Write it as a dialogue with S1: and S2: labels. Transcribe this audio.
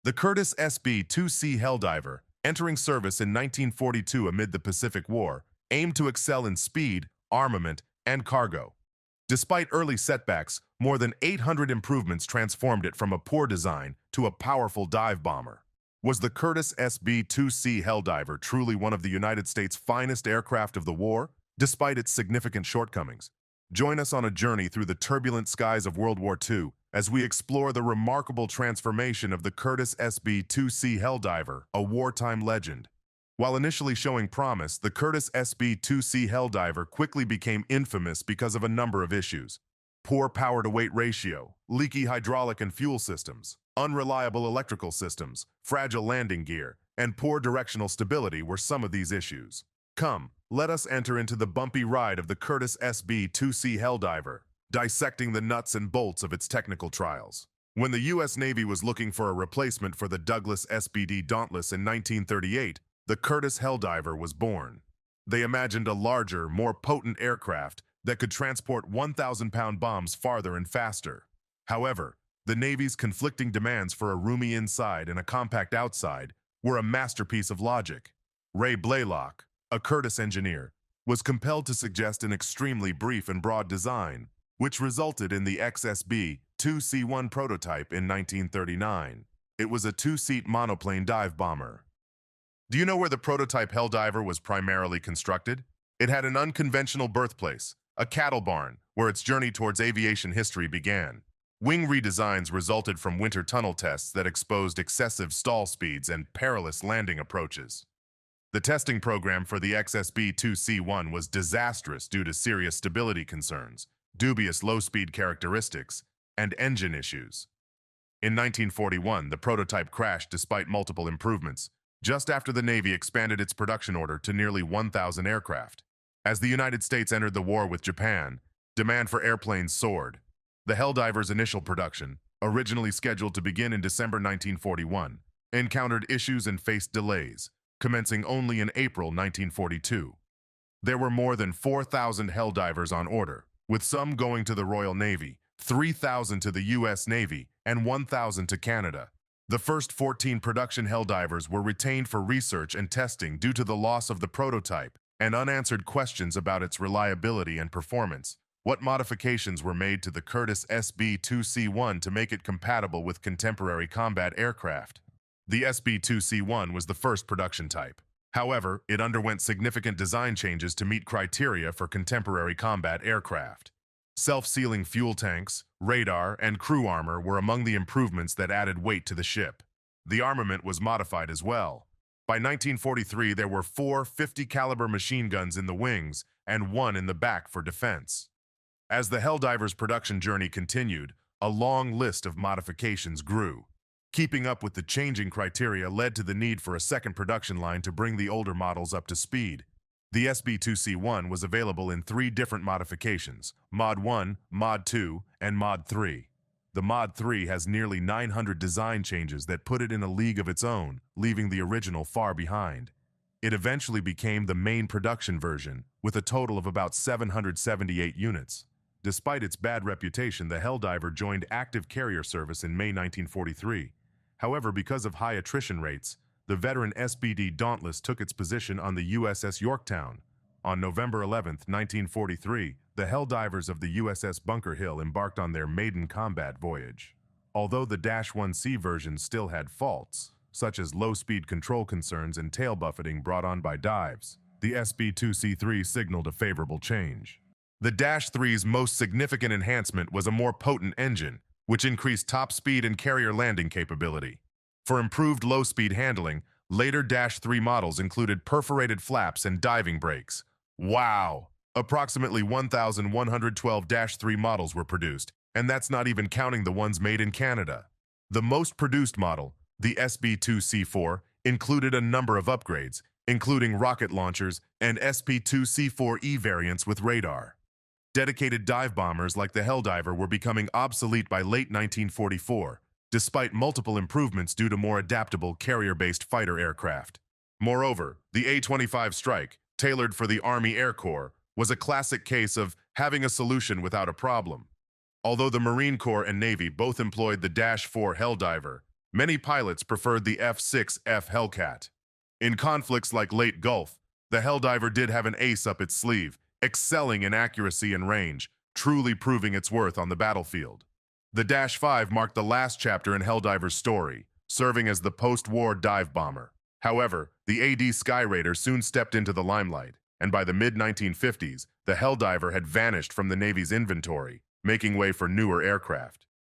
S1: The Curtiss SB2C Helldiver, entering service in 1942 amid the Pacific War, aimed to excel in speed, armament, and cargo. Despite early setbacks, more than 800 improvements transformed it from a poor design to a powerful dive bomber. Was the Curtiss SB2C Helldiver truly one of the United States' finest aircraft of the war, despite its significant shortcomings? Join us on a journey through the turbulent skies of World War II as we explore the remarkable transformation of the Curtiss SB2C Helldiver, a wartime legend. While initially showing promise, the Curtiss SB2C Helldiver quickly became infamous because of a number of issues. Poor power-to-weight ratio, leaky hydraulic and fuel systems, unreliable electrical systems, fragile landing gear, and poor directional stability were some of these issues. Come, let us enter into the bumpy ride of the Curtiss SB2C Helldiver, dissecting the nuts and bolts of its technical trials. When the U.S. Navy was looking for a replacement for the Douglas SBD Dauntless in 1938, the Curtiss Helldiver was born. They imagined a larger, more potent aircraft that could transport 1,000-pound bombs farther and faster. However, the Navy's conflicting demands for a roomy inside and a compact outside were a masterpiece of logic. Ray Blaylock, a Curtiss engineer, was compelled to suggest an extremely brief and broad design, which resulted in the XSB-2C1 prototype in 1939. It was a two-seat monoplane dive bomber. Do you know where the prototype Helldiver was primarily constructed? It had an unconventional birthplace, a cattle barn, where its journey towards aviation history began. Wing redesigns resulted from winter tunnel tests that exposed excessive stall speeds and perilous landing approaches. The testing program for the XSB-2C1 was disastrous due to serious stability concerns, dubious low-speed characteristics, and engine issues. In 1941, the prototype crashed despite multiple improvements, just after the Navy expanded its production order to nearly 1,000 aircraft. As the United States entered the war with Japan, demand for airplanes soared. The Helldiver's initial production, originally scheduled to begin in December 1941, encountered issues and faced delays, commencing only in April 1942. There were more than 4,000 Helldivers on order, with some going to the Royal Navy, 3,000 to the U.S. Navy, and 1,000 to Canada. The first 14 production Helldivers were retained for research and testing due to the loss of the prototype and unanswered questions about its reliability and performance. What modifications were made to the Curtiss SB2C1 to make it compatible with contemporary combat aircraft? The SB2C1 was the first production type. However, it underwent significant design changes to meet criteria for contemporary combat aircraft. Self-sealing fuel tanks, radar, and crew armor were among the improvements that added weight to the ship. The armament was modified as well. By 1943, there were 4 50-caliber machine guns in the wings and 1 in the back for defense. As the Helldiver's production journey continued, a long list of modifications grew. Keeping up with the changing criteria led to the need for a second production line to bring the older models up to speed. The SB2C1 was available in 3 different modifications: Mod 1, Mod 2, and Mod 3. The Mod 3 has nearly 900 design changes that put it in a league of its own, leaving the original far behind. It eventually became the main production version, with a total of about 778 units. Despite its bad reputation, the Helldiver joined active carrier service in May 1943. However, because of high attrition rates, the veteran SBD Dauntless took its position on the USS Yorktown. On November 11, 1943, the Helldivers of the USS Bunker Hill embarked on their maiden combat voyage. Although the -1C version still had faults, such as low-speed control concerns and tail buffeting brought on by dives, the SB2C3 signaled a favorable change. The -3's most significant enhancement was a more potent engine, which increased top speed and carrier landing capability. For improved low-speed handling, later -3 models included perforated flaps and diving brakes. Wow! Approximately 1,112 -3 models were produced, and that's not even counting the ones made in Canada. The most produced model, the SB2C4, included a number of upgrades, including rocket launchers and SP2C4E variants with radar. Dedicated dive bombers like the Helldiver were becoming obsolete by late 1944, despite multiple improvements due to more adaptable carrier-based fighter aircraft. Moreover, the A-25 Strike, tailored for the Army Air Corps, was a classic case of having a solution without a problem. Although the Marine Corps and Navy both employed the -4 Helldiver, Many pilots preferred the F-6F Hellcat. In conflicts like Late Gulf, the Helldiver did have an ace up its sleeve, excelling in accuracy and range, truly proving its worth on the battlefield. The Dash 5 marked the last chapter in Helldiver's story, serving as the post-war dive bomber. However, the AD Skyraider soon stepped into the limelight, and by the mid-1950s, the Helldiver had vanished from the Navy's inventory, making way for newer aircraft.